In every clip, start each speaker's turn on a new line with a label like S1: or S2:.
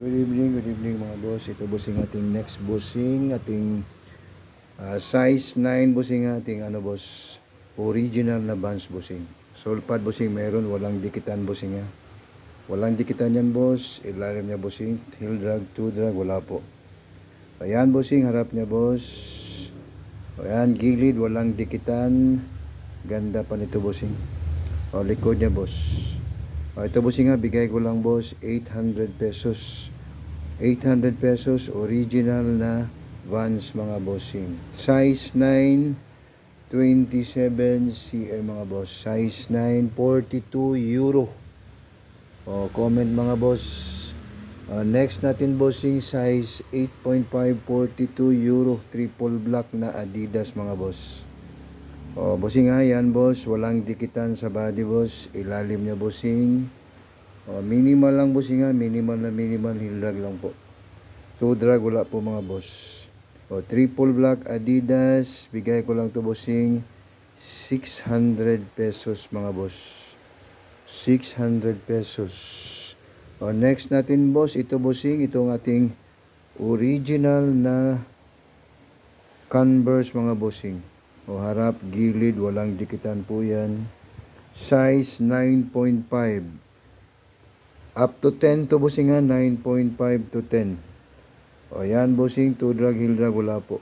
S1: Good evening mga boss. Ito bossing ating next bossing, ating size 9 bossing ating boss, original na Vans bossing. Solpad bossing meron, walang dikitan bossing ha. Walang dikitan yan boss, ilalim niya bossing, heel drag, two drag, wala po. Ayan bossing, harap niya boss. Ayan, gilid, walang dikitan. Ganda pa nito bossing. O, likod niya boss. Ito bossing ha, bigay ko lang boss, 800 pesos. 800 pesos, original na Vans mga bossing. Size 9, 27 cm mga boss. Size 9, 42 euro. O, comment mga boss. Next natin bossing, size 8.5, 42 euro. Triple black na Adidas mga boss. O, bossing ha, yan boss. Walang dikitan sa body boss. Ilalim niya bossing. O, minimal lang bossing ha. Minimal heel drag lang po. Two drag wala po mga boss. O, triple black Adidas. Bigay ko lang to bossing 600 pesos mga boss. 600 pesos. O, next natin boss. Ito bossing. Itong ating original na Converse mga bossing. O, harap, gilid, walang dikitan po yan. Size 9.5. Up to 10 to bossing ha. 9.5 to 10. O, yan bossing, two drag, heel drag, wala po.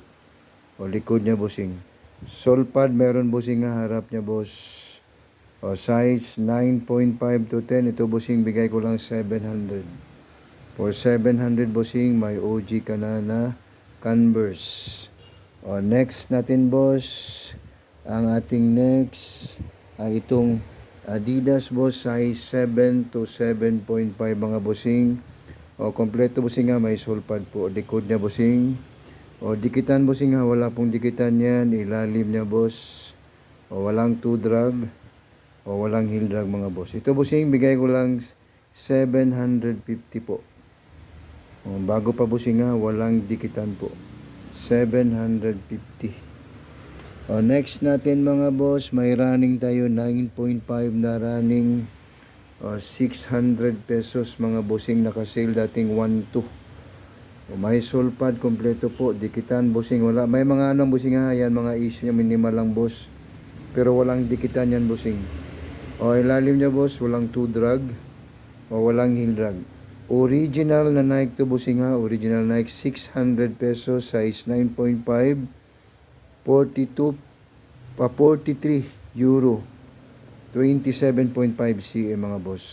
S1: O, likod niya bossing. Solpad, meron bossing nga, harap niya boss. O, size 9.5 to 10. Ito bossing, bigay ko lang 700. For 700 bossing, may OG ka na Converse. O, next natin boss, ang ating next ay itong Adidas boss, size 7 to 7.5 mga bossing. O, kompleto bossing nga, may solpad po. Likod niya bossing. O, dikitan bossing nga, wala pong dikitan yan. Ilalim niya boss. O, walang two drag. O, walang heel drag mga boss. Ito bossing, bigay ko lang 750 po. O, bago pa bossing nga, walang dikitan po. 750. O, next natin mga boss, may running tayo 9.5 na running. O, 600 pesos mga bossing, naka-sale dating 1.2. O, may solpad kompleto po, dikitan bossing, wala. May mga bossing ha, yan mga issue niya, minimal lang boss. Pero walang dikitan yan bossing. O, ilalim niya boss, walang two drag. O, walang heel drag. Original na Nike to bossing ha, original Nike, 600 pesos, size 9.5, 42 pa 43 euro, 27.5 cm mga boss.